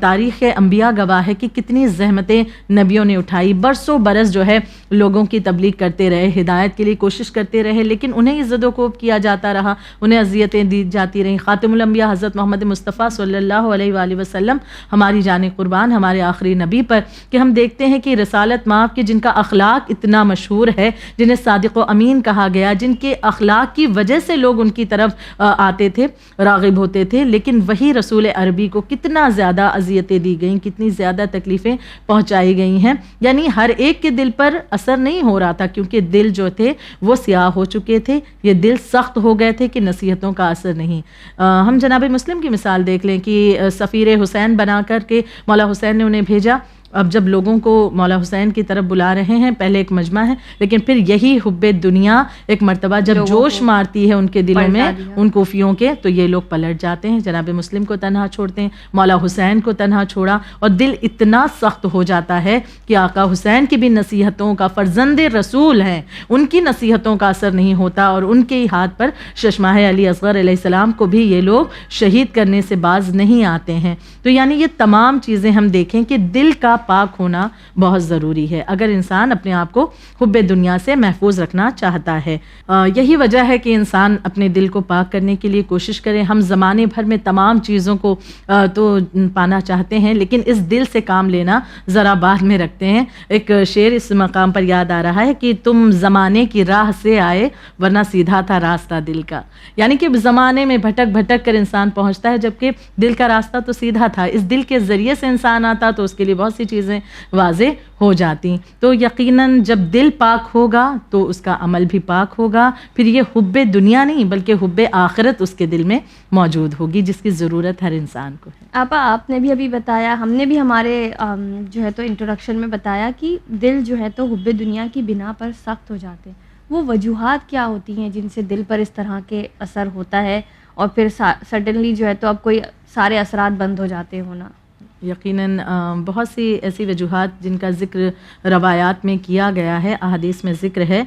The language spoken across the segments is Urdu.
تاریخ انبیاء گواہ ہے کہ کتنی زحمتیں نبیوں نے اٹھائی، برسوں برس جو ہے لوگوں کی تبلیغ کرتے رہے، ہدایت کے لیے کوشش کرتے رہے، لیکن انہیں زد و کوب کیا جاتا رہا، انہیں اذیتیں دی جاتی رہیں۔ خاتم الانبیاء حضرت محمد مصطفیٰ صلی اللہ علیہ وآلہ وسلم ہماری جان قربان، ہمارے آخری نبی پر، کہ ہم دیکھتے ہیں کہ رسالت مآب کے جن کا اخلاق اتنا مشہور ہے، جنہیں صادق و امین کہا گیا، جن کے اخلاق کی وجہ سے لوگ ان کی طرف آتے تھے، راغب ہوتے تھے، لیکن وہی رسول عربی کو کتنا زیادہ اذیتیں دی گئیں، کتنی زیادہ تکلیفیں پہنچائی گئی ہیں۔ یعنی ہر ایک کے دل پر اثر نہیں ہو رہا تھا، کیونکہ دل جو تھے وہ سیاہ ہو چکے تھے، یہ دل سخت ہو گئے تھے کہ نصیحتوں کا اثر نہیں۔ ہم جناب مسلم کی مثال دیکھ لیں کہ سفیر حسین بنا کر کے مولا حسین نے انہیں بھیجا۔ اب جب لوگوں کو مولا حسین کی طرف بلا رہے ہیں، پہلے ایک مجمع ہے، لیکن پھر یہی حب دنیا ایک مرتبہ جب جوش مارتی ہے ان کے دلوں میں، ان کوفیوں کے، تو یہ لوگ پلٹ جاتے ہیں، جناب مسلم کو تنہا چھوڑتے ہیں، مولا حسین کو تنہا چھوڑا، اور دل اتنا سخت ہو جاتا ہے کہ آقا حسین کی بھی نصیحتوں کا، فرزند رسول ہیں، ان کی نصیحتوں کا اثر نہیں ہوتا، اور ان کے ہاتھ پر ششماہ علی اصغر علیہ السلام کو بھی یہ لوگ شہید کرنے سے باز نہیں آتے ہیں۔ تو یعنی یہ تمام چیزیں ہم دیکھیں کہ دل کا پاک ہونا بہت ضروری ہے اگر انسان اپنے آپ کو حب دنیا سے محفوظ رکھنا چاہتا ہے۔ یہی وجہ ہے کہ انسان اپنے دل کو پاک کرنے کے لیے کوشش کرے۔ ہم زمانے بھر میں تمام چیزوں کو تو پانا چاہتے ہیں، لیکن اس دل سے کام لینا ذرا بعد میں رکھتے ہیں۔ ایک شعر اس مقام پر یاد آ رہا ہے کہ تم زمانے کی راہ سے آئے ورنہ سیدھا تھا راستہ دل کا، یعنی کہ زمانے میں بھٹک بھٹک کر انسان پہنچتا ہے، جبکہ دل کا راستہ تو سیدھا تھا۔ اس دل کے ذریعے سے انسان آتا تو اس کے لیے بہت سی چیزیں واضح ہو جاتی۔ تو یقیناً جب دل پاک ہوگا تو اس کا عمل بھی پاک ہوگا، پھر یہ حب دنیا نہیں بلکہ حب آخرت اس کے دل میں موجود ہوگی، جس کی ضرورت ہر انسان کو ہے۔ آپا آپ نے بھی ابھی بتایا، ہم نے بھی ہمارے جو ہے تو انٹروڈکشن میں بتایا کہ دل جو ہے تو حب دنیا کی بنا پر سخت ہو جاتے ہیں۔ وہ وجوہات کیا ہوتی ہیں جن سے دل پر اس طرح کے اثر ہوتا ہے اور پھر سڈنلی جو ہے تو اب کوئی سارے اثرات بند ہو جاتے ہونا؟ یقیناً بہت سی ایسی وجوہات جن کا ذکر روایات میں کیا گیا ہے، احادیث میں ذکر ہے۔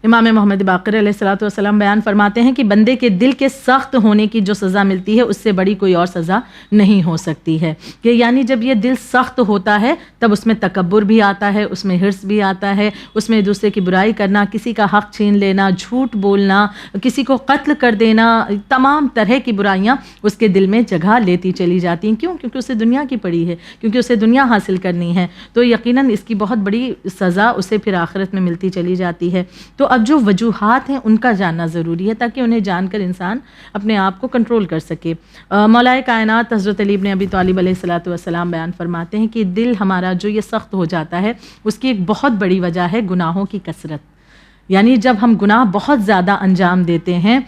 امام محمد باقر علیہ الصلوۃ والسلام بیان فرماتے ہیں کہ بندے کے دل کے سخت ہونے کی جو سزا ملتی ہے اس سے بڑی کوئی اور سزا نہیں ہو سکتی ہے، کہ یعنی جب یہ دل سخت ہوتا ہے تب اس میں تکبر بھی آتا ہے، اس میں حرص بھی آتا ہے، اس میں دوسرے کی برائی کرنا، کسی کا حق چھین لینا، جھوٹ بولنا، کسی کو قتل کر دینا، تمام طرح کی برائیاں اس کے دل میں جگہ لیتی چلی جاتی ہیں۔ کیوں؟ کیونکہ اسے دنیا کی پڑی ہے، کیونکہ اسے دنیا حاصل کرنی ہے، تو یقیناً اس کی بہت بڑی سزا اسے پھر آخرت میں ملتی چلی جاتی ہے۔ تو اب جو وجوہات ہیں ان کا جاننا ضروری ہے تاکہ انہیں جان کر انسان اپنے آپ کو کنٹرول کر سکے۔ مولا کائنات حضرت علی بن ابی طالب علیہ الصلوۃ والسلام بیان فرماتے ہیں کہ دل ہمارا جو یہ سخت ہو جاتا ہے اس کی ایک بہت بڑی وجہ ہے گناہوں کی کثرت، یعنی جب ہم گناہ بہت زیادہ انجام دیتے ہیں،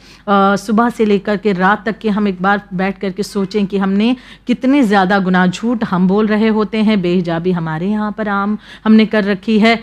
صبح سے لے کر کے رات تک کہ ہم ایک بار بیٹھ کر کے سوچیں کہ ہم نے کتنے زیادہ گناہ، جھوٹ ہم بول رہے ہوتے ہیں، بے حجابی ہمارے یہاں پر عام ہم نے کر رکھی ہے،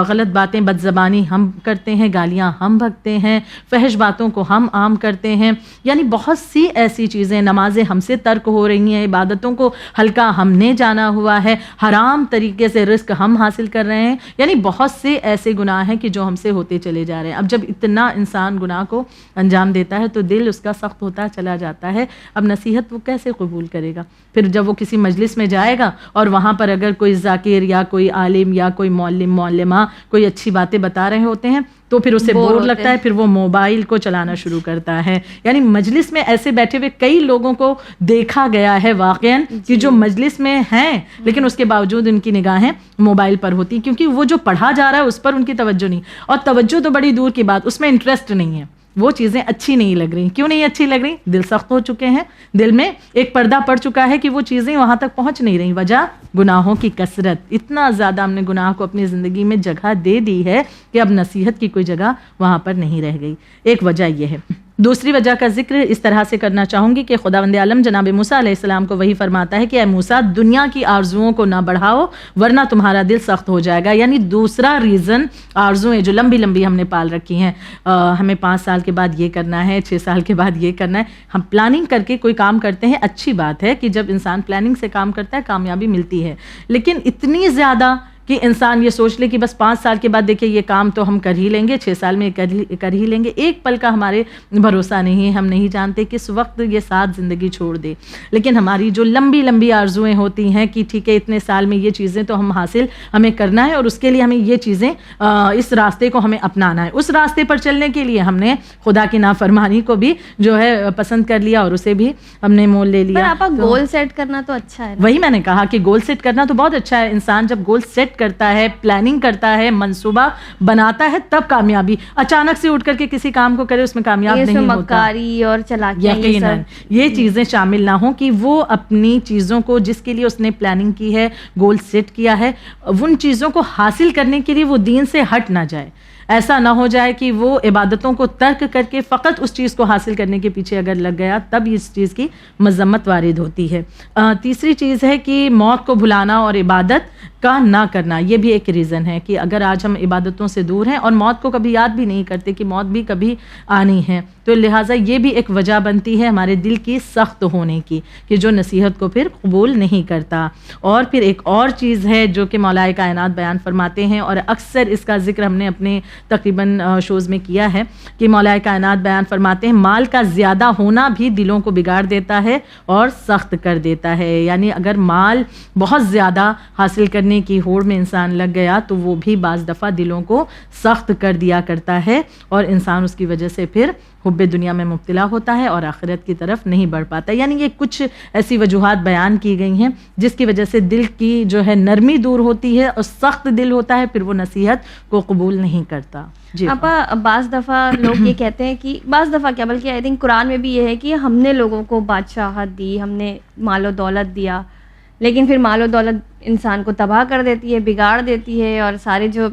غلط باتیں، بد زبانی ہم کرتے ہیں، گالیاں ہم بکتے ہیں، فحش باتوں کو ہم عام کرتے ہیں، یعنی بہت سی ایسی چیزیں، نمازیں ہم سے ترک ہو رہی ہیں، عبادتوں کو ہلکا ہم نے جانا ہوا ہے، حرام طریقے سے رزق ہم حاصل کر رہے ہیں، یعنی بہت سے ایسے گناہ ہیں کہ جو ہم سے ہوتے چلے جا رہے ہیں۔ اب جب اتنا انسان گناہ کو انجام دیتا ہے تو دل اس کا سخت ہوتا چلا جاتا ہے، اب نصیحت وہ کیسے قبول کرے گا؟ پھر جب وہ کسی مجلس میں جائے گا اور وہاں پر اگر کوئی ذاکر یا کوئی عالم یا کوئی معلم معلمہ کوئی اچھی باتیں بتا رہے ہوتے ہیں تو پھر اسے بور لگتا ہے، پھر وہ موبائل کو چلانا شروع کرتا ہے۔ یعنی مجلس میں ایسے بیٹھے ہوئے کئی لوگوں کو دیکھا گیا ہے واقعاً کہ جو مجلس میں ہیں لیکن اس کے باوجود ان کی نگاہیں موبائل پر ہوتی، کیونکہ وہ جو پڑھا جا رہا ہے اس پر ان کی توجہ نہیں، اور توجہ تو بڑی دور کی بات، اس میں انٹرسٹ نہیں ہے، وہ چیزیں اچھی نہیں لگ رہی۔ کیوں نہیں اچھی لگ رہی؟ دل سخت ہو چکے ہیں، دل میں ایک پردہ پڑ چکا ہے کہ وہ چیزیں وہاں تک پہنچ نہیں رہی۔ وجہ گناہوں کی کثرت، اتنا زیادہ ہم نے گناہ کو اپنی زندگی میں جگہ دے دی ہے کہ اب نصیحت کی کوئی جگہ وہاں پر نہیں رہ گئی۔ ایک وجہ یہ ہے۔ دوسری وجہ کا ذکر اس طرح سے کرنا چاہوں گی کہ خداوند عالم جناب موسیٰ علیہ السلام کو وہی فرماتا ہے کہ اے موسیٰ دنیا کی آرزوؤں کو نہ بڑھاؤ ورنہ تمہارا دل سخت ہو جائے گا۔ یعنی دوسرا ریزن آرزویں جو لمبی لمبی ہم نے پال رکھی ہیں، ہمیں 5 سال کے بعد یہ کرنا ہے، 6 سال کے بعد یہ کرنا ہے، ہم پلاننگ کر کے کوئی کام کرتے ہیں، اچھی بات ہے کہ جب انسان پلاننگ سے کام کرتا ہے کامیابی ملتی ہے، لیکن اتنی زیادہ کہ انسان یہ سوچ لے کہ بس 5 سال کے بعد دیکھیں یہ کام تو ہم کر ہی لیں گے, 6 سال میں کر ہی لیں گے. ایک پل کا ہمارے بھروسہ نہیں ہے, ہم نہیں جانتے کس وقت یہ ساتھ زندگی چھوڑ دے. لیکن ہماری جو لمبی لمبی آرزویں ہوتی ہیں کہ ٹھیک ہے اتنے سال میں یہ چیزیں تو ہمیں کرنا ہے, اور اس کے لیے ہمیں یہ چیزیں اس راستے کو ہمیں اپنانا ہے. اس راستے پر چلنے کے لیے ہم نے خدا کی نافرمانی کو بھی جو ہے پسند کر لیا اور اسے بھی ہم نے مول لے لیا. پر آپ گول سیٹ کرنا تو اچھا ہے. وہی میں نے کہا کہ گول سیٹ کرنا تو بہت اچھا ہے. انسان جب گول سیٹ کرتا ہے, پلاننگ کرتا ہے, منصوبہ بناتا ہے, تب کامیابی. اچانک سے اٹھ کر کے کسی کام کو کرے اس میں کامیاب نہیں ہوتا. مکاری اور چلاکیاں یقیناً یہ چیزیں شامل نہ ہوں کہ وہ اپنی چیزوں کو جس کے لیے اس نے پلاننگ کی ہے, گول سیٹ کیا ہے, ان چیزوں کو حاصل کرنے کے لیے وہ دین سے ہٹ نہ جائے. ایسا نہ ہو جائے کہ وہ عبادتوں کو ترک کر کے فقط اس چیز کو حاصل کرنے کے پیچھے اگر لگ گیا, تب اس چیز کی مذمت وارد ہوتی ہے. تیسری چیز ہے کہ موت کو بھلانا اور عبادت کا نہ کرنا. یہ بھی ایک ریزن ہے کہ اگر آج ہم عبادتوں سے دور ہیں اور موت کو کبھی یاد بھی نہیں کرتے کہ موت بھی کبھی آنی ہے, تو لہٰذا یہ بھی ایک وجہ بنتی ہے ہمارے دل کی سخت ہونے کی, کہ جو نصیحت کو پھر قبول نہیں کرتا. اور پھر ایک اور چیز ہے جو کہ مولا کائنات بیان فرماتے ہیں, اور اکثر اس کا ذکر ہم نے اپنے تقریباً شوز میں کیا ہے, کہ مولا کائنات بیان فرماتے ہیں مال کا زیادہ ہونا بھی دلوں کو بگاڑ دیتا ہے اور سخت کر دیتا ہے. یعنی اگر مال بہت زیادہ حاصل کرنے کی ہوڑ میں انسان لگ گیا تو وہ بھی بعض دفعہ دلوں کو سخت کر دیا کرتا ہے, اور انسان اس کی وجہ سے پھر حب دنیا میں مبتلا ہوتا ہے اور آخرت کی طرف نہیں بڑھ پاتا. یعنی یہ کچھ ایسی وجوہات بیان کی گئی ہیں جس کی وجہ سے دل کی جو ہے نرمی دور ہوتی ہے اور سخت دل ہوتا ہے, پھر وہ نصیحت کو قبول نہیں کرتا. جی آپا, بعض دفعہ لوگ یہ کہتے ہیں کہ بعض دفعہ کیا بلکہ آئی تھنک قرآن میں بھی یہ ہے کہ ہم نے لوگوں کو بادشاہت دی, ہم نے مال و دولت دیا, لیکن پھر مال و دولت انسان کو تباہ کر دیتی ہے, بگاڑ دیتی ہے, اور سارے جو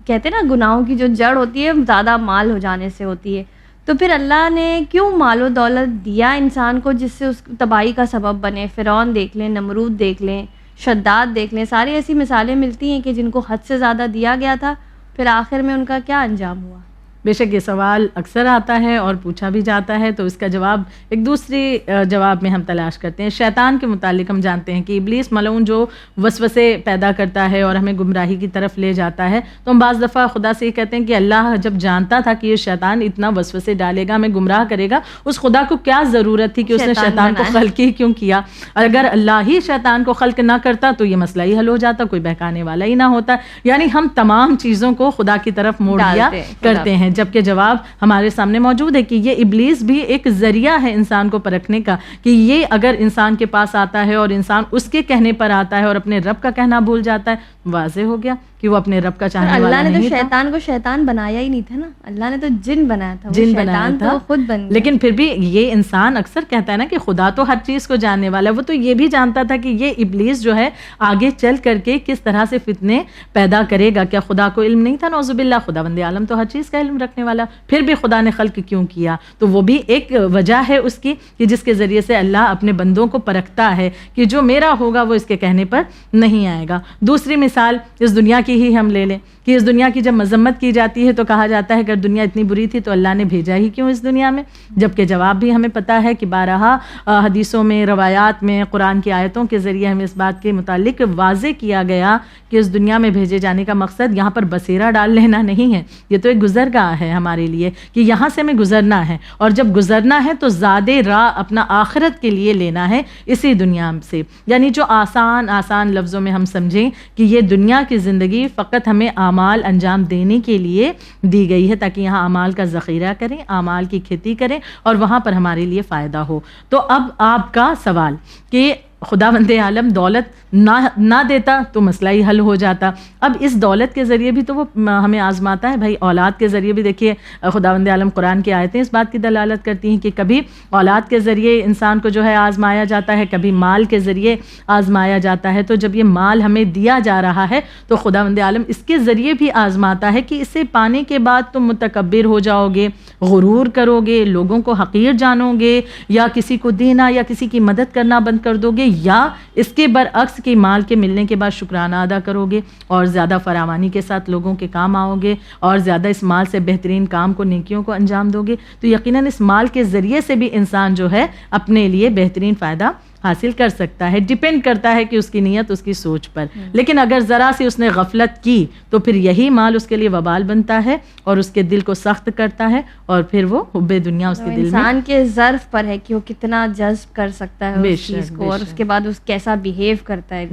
کہتے ہیں نا گناہوں کی جو جڑ ہوتی ہے زیادہ مال ہو جانے سے ہوتی ہے. تو پھر اللہ نے کیوں مال و دولت دیا انسان کو جس سے اس تباہی کا سبب بنے؟ فرعون دیکھ لیں, نمرود دیکھ لیں, شداد دیکھ لیں, ساری ایسی مثالیں ملتی ہیں کہ جن کو حد سے زیادہ دیا گیا تھا, پھر آخر میں ان کا کیا انجام ہوا؟ بے شک یہ سوال اکثر آتا ہے اور پوچھا بھی جاتا ہے, تو اس کا جواب ایک دوسری جواب میں ہم تلاش کرتے ہیں. شیطان کے متعلق ہم جانتے ہیں کہ ابلیس ملعون جو وسوسے پیدا کرتا ہے اور ہمیں گمراہی کی طرف لے جاتا ہے, تو ہم بعض دفعہ خدا سے یہ کہتے ہیں کہ اللہ جب جانتا تھا کہ یہ شیطان اتنا وسوسے ڈالے گا, ہمیں گمراہ کرے گا, اس خدا کو کیا ضرورت تھی کہ اس نے شیطان کو خلق ہی کیوں کیا؟ اگر اللہ ہی شیطان کو خلق نہ کرتا تو یہ مسئلہ ہی حل ہو جاتا, کوئی بہکانے والا ہی نہ ہوتا. یعنی ہم تمام چیزوں کو خدا کی طرف موڑ دیا کرتے ہیں, جبکہ جواب ہمارے سامنے موجود ہے کہ یہ ابلیس بھی ایک ذریعہ ہے انسان کو پرکھنے کا, کہ یہ اگر انسان کے پاس آتا ہے اور انسان اس کے کہنے پر آتا ہے اور اپنے رب کا کہنا بھول جاتا ہے, واضح ہو گیا کہ وہ اپنے رب کا چاہنے والا نہیں تھا. اللہ نے تو شیطان کو شیطان بنایا ہی نہیں تھا نا, اللہ نے تو جن بنایا تھا, جن بنایا تھا خود بن گیا. لیکن پھر بھی یہ انسان اکثر کہتا ہے نا کہ خدا تو ہر چیز کو جاننے والا ہے, وہ تو یہ بھی جانتا تھا کہ یہ ابلیس جو ہے آگے چل کر کے کس طرح سے فتنے پیدا کرے گا. کیا خدا کو علم نہیں تھا؟ نعوذ باللہ, خداوند عالم تو ہر چیز کا علم رکھنے والا, پھر بھی خدا نے خلق کیوں کیا؟ تو وہ بھی ایک وجہ ہے اس کی کہ جس کے ذریعے سے اللہ اپنے بندوں کو پرکھتا ہے کہ جو میرا ہوگا وہ اس کے کہنے پر نہیں آئے گا. دوسری مثال اس دنیا کی ہی ہم لے لیں کہ اس دنیا کی جب مذمت کی جاتی ہے تو کہا جاتا ہے اگر دنیا اتنی بری تھی تو اللہ نے بھیجا ہی کیوں اس دنیا میں؟ جبکہ جواب بھی ہمیں پتہ ہے کہ بارہا حدیثوں میں, روایات میں, قرآن کی آیتوں کے ذریعے ہمیں اس بات کے متعلق واضح کیا گیا کہ اس دنیا میں بھیجے جانے کا مقصد یہاں پر بسیرا ڈال لینا نہیں ہے, یہ تو ایک گزرگاہ ہے ہمارے لیے کہ یہاں سے ہمیں گزرنا ہے, اور جب گزرنا ہے تو زیادہ راہ اپنا آخرت کے لیے لینا ہے اسی دنیا سے. یعنی جو آسان لفظوں میں ہم سمجھیں کہ یہ دنیا کی زندگی فقط ہمیں اعمال انجام دینے کے لیے دی گئی ہے تاکہ یہاں اعمال کا ذخیرہ کریں, اعمال کی کھیتی کریں اور وہاں پر ہمارے لیے فائدہ ہو. تو اب آپ کا سوال کہ خداوند عالم دولت نہ دیتا تو مسئلہ ہی حل ہو جاتا. اب اس دولت کے ذریعے بھی تو وہ ہمیں آزماتا ہے بھائی, اولاد کے ذریعے بھی دیکھیے خداوند عالم قرآن کی آیتیں اس بات کی دلالت کرتی ہیں کہ کبھی اولاد کے ذریعے انسان کو جو ہے آزمایا جاتا ہے, کبھی مال کے ذریعے آزمایا جاتا ہے. تو جب یہ مال ہمیں دیا جا رہا ہے تو خداوند عالم اس کے ذریعے بھی آزماتا ہے کہ اسے پانے کے بعد تم متکبر ہو جاؤ گے, غرور کرو گے, لوگوں کو حقیر جانو گے, یا کسی کو دینا یا کسی کی مدد کرنا بند کر دو گے, یا اس کے برعکس کہ مال کے ملنے کے بعد شکرانہ ادا کرو گے اور زیادہ فراوانی کے ساتھ لوگوں کے کام آؤ گے اور زیادہ اس مال سے بہترین کام کو, نیکیوں کو انجام دو گے. تو یقیناً اس مال کے ذریعے سے بھی انسان جو ہے اپنے لیے بہترین فائدہ حاصل کر سکتا ہے. ڈپینڈ کرتا ہے کہ اس کی نیت اس کی سوچ پر. لیکن اگر ذرا سی اس نے غفلت کی تو پھر یہی مال اس کے لیے وبال بنتا ہے اور اس کے دل کو سخت کرتا ہے اور پھر وہ حب دنیا اس کے دل میں انسان کے ظرف پر ہے کہ وہ کتنا جذب کر سکتا ہے اس چیز کو اور اس کے بعد اس کیسا بیہیو کرتا ہے.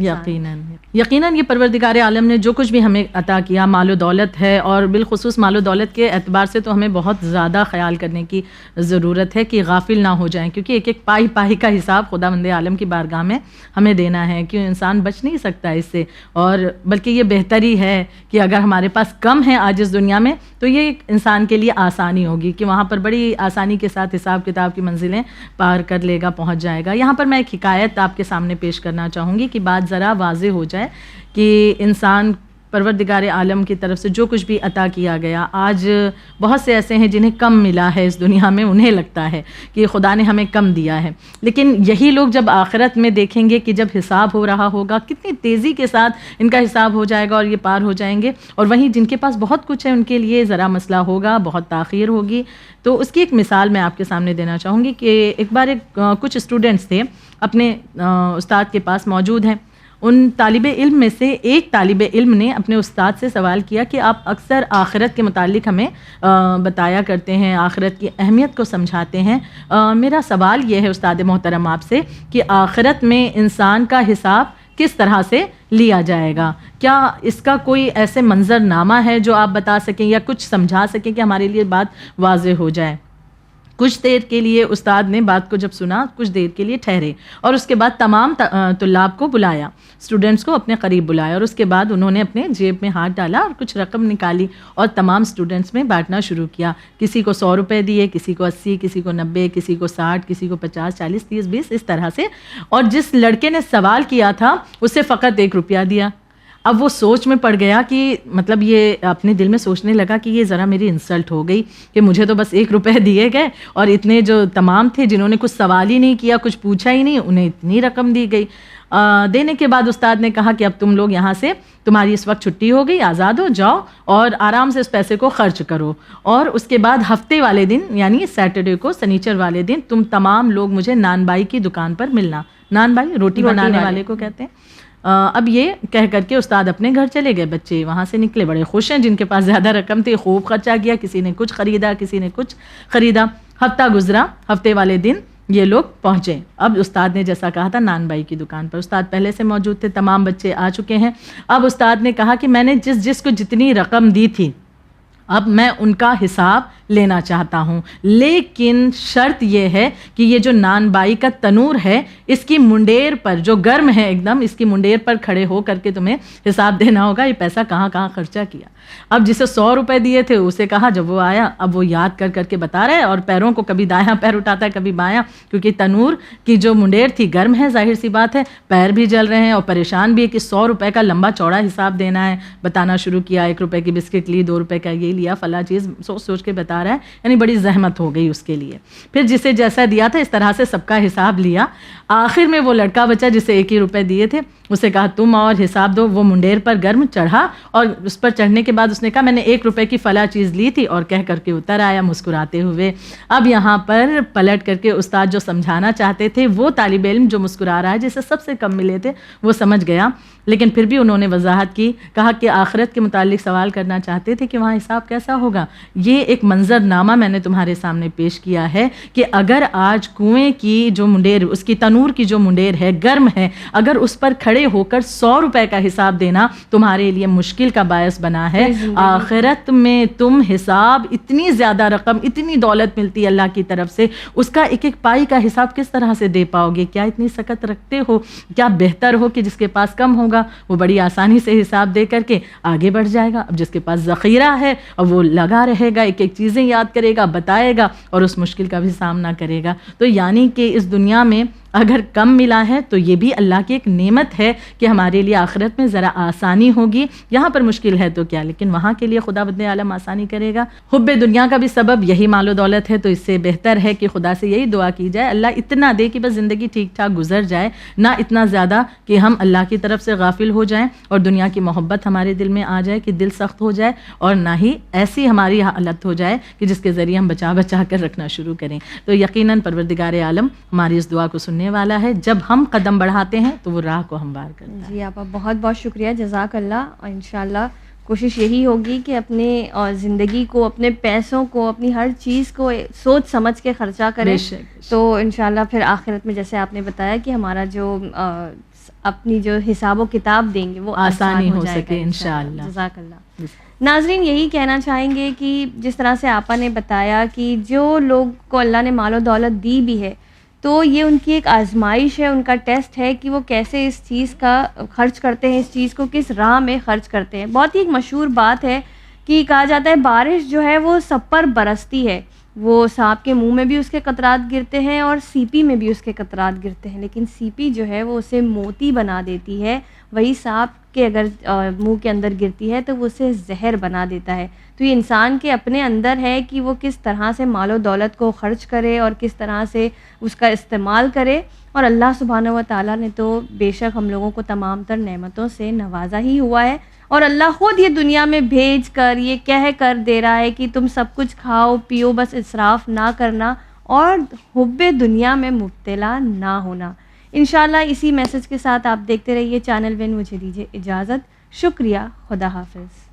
یقیناً یہ پروردگار عالم نے جو کچھ بھی ہمیں عطا کیا مال و دولت ہے, اور بالخصوص مال و دولت کے اعتبار سے تو ہمیں بہت زیادہ خیال کرنے کی ضرورت ہے کہ غافل نہ ہو جائیں, کیونکہ ایک ایک پائی پائی کا حساب خداوند عالم کی بارگاہ میں ہمیں دینا ہے. کیوں انسان بچ نہیں سکتا اس سے, اور بلکہ یہ بہتری ہے کہ اگر ہمارے پاس کم ہے آج اس دنیا میں تو یہ ایک انسان کے لیے آسانی ہوگی کہ وہاں پر بڑی آسانی کے ساتھ حساب کتاب کی منزلیں پار کر لے گا, پہنچ جائے گا. یہاں پر میں ایک حکایت آپ کے سامنے پیش کرنا چاہوں گی کہ بات ذرا واضح ہو جائے کہ انسان پروردگار عالم کی طرف سے جو کچھ بھی عطا کیا گیا, آج بہت سے ایسے ہیں جنہیں کم ملا ہے اس دنیا میں, انہیں لگتا ہے کہ خدا نے ہمیں کم دیا ہے. لیکن یہی لوگ جب آخرت میں دیکھیں گے کہ جب حساب ہو رہا ہوگا کتنی تیزی کے ساتھ ان کا حساب ہو جائے گا اور یہ پار ہو جائیں گے, اور وہیں جن کے پاس بہت کچھ ہے ان کے لیے ذرا مسئلہ ہوگا, بہت تاخیر ہوگی. تو اس کی ایک مثال میں آپ کے سامنے دینا چاہوں گی کہ ایک بار کچھ اسٹوڈنٹس تھے اپنے استاد کے پاس موجود ہیں. ان طالب علم میں سے ایک طالب علم نے اپنے استاد سے سوال کیا کہ آپ اکثر آخرت کے متعلق ہمیں بتایا کرتے ہیں, آخرت کی اہمیت کو سمجھاتے ہیں. میرا سوال یہ ہے استاد محترم آپ سے کہ آخرت میں انسان کا حساب کس طرح سے لیا جائے گا؟ کیا اس کا کوئی ایسے منظر نامہ ہے جو آپ بتا سکیں یا کچھ سمجھا سکیں کہ ہمارے لیے بات واضح ہو جائے؟ کچھ دیر کے لیے استاد نے بات کو جب سنا, کچھ دیر کے لیے ٹھہرے اور اس کے بعد تمام طلاب کو بلایا, اسٹوڈنٹس کو اپنے قریب بلایا, اور اس کے بعد انہوں نے اپنے جیب میں ہاتھ ڈالا اور کچھ رقم نکالی اور تمام اسٹوڈنٹس میں بانٹنا شروع کیا. کسی کو 100 روپے دیے, کسی کو 80, کسی کو 90, کسی کو 60, کسی کو 50, 40, 30, 20 اس طرح سے. اور جس لڑکے نے سوال کیا تھا اسے فقط 1 روپیہ دیا. اب وہ سوچ میں پڑ گیا کہ مطلب یہ اپنے دل میں سوچنے لگا کہ یہ ذرا میری انسلٹ ہو گئی کہ مجھے تو بس 1 روپے دیے گئے اور اتنے جو تمام تھے جنہوں نے کچھ سوال ہی نہیں کیا, کچھ پوچھا ہی نہیں, انہیں اتنی رقم دی گئی. دینے کے بعد استاد نے کہا کہ اب تم لوگ یہاں سے, تمہاری اس وقت چھٹی ہو گئی, آزاد ہو جاؤ اور آرام سے اس پیسے کو خرچ کرو. اور اس کے بعد ہفتے والے دن یعنی سیٹرڈے کو, سنیچر والے دن تم تمام لوگ مجھے نان بائی کی دکان پر ملنا. نان بائی روٹی بنانے والے کو کہتے ہیں. اب یہ کہہ کر کے استاد اپنے گھر چلے گئے. بچے وہاں سے نکلے بڑے خوش ہیں, جن کے پاس زیادہ رقم تھی خوب خرچہ کیا, کسی نے کچھ خریدا, کسی نے کچھ خریدا. ہفتہ گزرا, ہفتے والے دن یہ لوگ پہنچے. اب استاد نے جیسا کہا تھا نان بائی کی دکان پر, استاد پہلے سے موجود تھے, تمام بچے آ چکے ہیں. اب استاد نے کہا کہ میں نے جس کو جتنی رقم دی تھی اب میں ان کا حساب لینا چاہتا ہوں, لیکن شرط یہ ہے کہ یہ جو نان بائی کا تنور ہے اس کی منڈیر پر, جو گرم ہے ایک دم, اس کی منڈیر پر کھڑے ہو کر کے تمہیں حساب دینا ہوگا یہ پیسہ کہاں کہاں خرچہ کیا. اب جسے 100 روپے دیے تھے اسے کہا, جب وہ آیا اب وہ یاد کر کر کے بتا رہا ہے, اور پیروں کو کبھی دایاں پیر اٹھاتا ہے کبھی بایاں, کیونکہ تنور کی جو منڈیر تھی گرم ہے, ظاہر سی بات ہے, پیر بھی جل رہے ہیں اور پریشان بھی ہے کہ 100 روپے کا لمبا چوڑا حساب دینا ہے. بتانا شروع کیا, 1 روپے کی بسکٹ لی, 2 روپے کا یہ لیا, فلاں چیز سوچ سوچ کے بتا رہا ہے, یعنی بڑی زحمت ہو گئی اس کے لیے. پھر جسے جیسا دیا تھا اس طرح سے سب کا حساب لیا. آخر میں وہ لڑکا بچا جسے 1 ہی روپے دیے تھے, اسے کہا تم اور حساب دو. وہ منڈیر پر گرم چڑھا اور اس پر چڑھنے کے بعد اس نے کہا میں نے 1 روپے کی فلاں چیز لی تھی, اور کہہ کر کے اتر آیا مسکراتے ہوئے. اب یہاں پر پلٹ کر کے استاد جو سمجھانا چاہتے تھے, وہ طالب علم جو مسکرا رہا ہے جسے سب سے کم ملے تھے, وہ سمجھ گیا. لیکن پھر بھی انہوں نے وضاحت کی, کہا کہ آخرت کے متعلق سوال کرنا چاہتے تھے کہ وہاں حساب کیسا ہوگا. یہ ایک منظر نامہ میں نے تمہارے سامنے پیش کیا ہے کہ اگر آج کنویں کی جو منڈیر, اس کی تنور کی جو منڈیر ہے گرم ہے, اگر اس پر کھڑے ہو کر 100 روپے کا حساب دینا تمہارے لیے مشکل کا باعث بنا ہے, آخرت میں تم حساب, اتنی زیادہ رقم, اتنی دولت ملتی ہے اللہ کی طرف سے, اس کا ایک ایک پائی کا حساب کس طرح سے دے پاؤ گے؟ کیا اتنی سکت رکھتے ہو؟ کیا بہتر ہو کہ جس کے پاس کم ہوگا وہ بڑی آسانی سے حساب دے کر کے آگے بڑھ جائے گا. اب جس کے پاس ذخیرہ ہے اور وہ لگا رہے گا, ایک ایک چیزیں یاد کرے گا, بتائے گا اور اس مشکل کا بھی سامنا کرے گا. تو یعنی کہ اس دنیا میں اگر کم ملا ہے تو یہ بھی اللہ کی ایک نعمت ہے کہ ہمارے لیے آخرت میں ذرا آسانی ہوگی. یہاں پر مشکل ہے تو کیا, لیکن وہاں کے لیے خداوند عالم آسانی کرے گا. حب دنیا کا بھی سبب یہی مال و دولت ہے, تو اس سے بہتر ہے کہ خدا سے یہی دعا کی جائے اللہ اتنا دے کہ بس زندگی ٹھیک ٹھاک گزر جائے, نہ اتنا زیادہ کہ ہم اللہ کی طرف سے غافل ہو جائیں اور دنیا کی محبت ہمارے دل میں آ جائے کہ دل سخت ہو جائے, اور نہ ہی ایسی ہماری حالت ہو جائے کہ جس کے ذریعے ہم بچا بچا کر رکھنا شروع کریں. تو یقیناً پروردگار عالم ہماری اس دعا کو سننے ہونے والا ہے. جب ہم قدم بڑھاتے ہیں تو وہ راہ کو ہموار کرتا ہے. جی آپا بہت بہت شکریہ، جزاک اللہ. اور انشاءاللہ کوشش یہی ہوگی کہ اپنے زندگی کو، اپنے پیسوں کو، اپنی ہر چیز کو سوچ سمجھ کے خرچہ کریں. تو انشاءاللہ پھر آخرت میں جیسے آپ نے بتایا کہ ہمارا جو اپنی جو حساب و کتاب دیں گے وہ آسانی ہو جائے گا سکے انشاءاللہ. جزاک اللہ. ناظرین یہی کہنا چاہیں گے کہ جس طرح سے آپا نے بتایا کہ جو لوگ کو اللہ نے مال و دولت دی بھی ہے تو یہ ان کی ایک آزمائش ہے، ان کا ٹیسٹ ہے کہ وہ کیسے اس چیز کا خرچ کرتے ہیں، اس چیز کو کس راہ میں خرچ کرتے ہیں. بہت ہی ایک مشہور بات ہے کہ کہا جاتا ہے بارش جو ہے وہ سب پر برستی ہے. وہ سانپ کے منہ میں بھی اس کے قطرات گرتے ہیں اور سیپی میں بھی اس کے قطرات گرتے ہیں، لیکن سیپی جو ہے وہ اسے موتی بنا دیتی ہے. وہی سانپ کے اگر منہ کے اندر گرتی ہے تو وہ اسے زہر بنا دیتا ہے. تو یہ انسان کے اپنے اندر ہے کہ وہ کس طرح سے مال و دولت کو خرچ کرے اور کس طرح سے اس کا استعمال کرے. اور اللہ سبحانہ و تعالیٰ نے تو بے شک ہم لوگوں کو تمام تر نعمتوں سے نوازا ہی ہوا ہے، اور اللہ خود یہ دنیا میں بھیج کر یہ کہہ کر دے رہا ہے کہ تم سب کچھ کھاؤ پیو، بس اسراف نہ کرنا اور حب دنیا میں مبتلا نہ ہونا. انشاءاللہ اسی میسج کے ساتھ آپ دیکھتے رہیے چینل ون. مجھے دیجیے اجازت. شکریہ. خدا حافظ.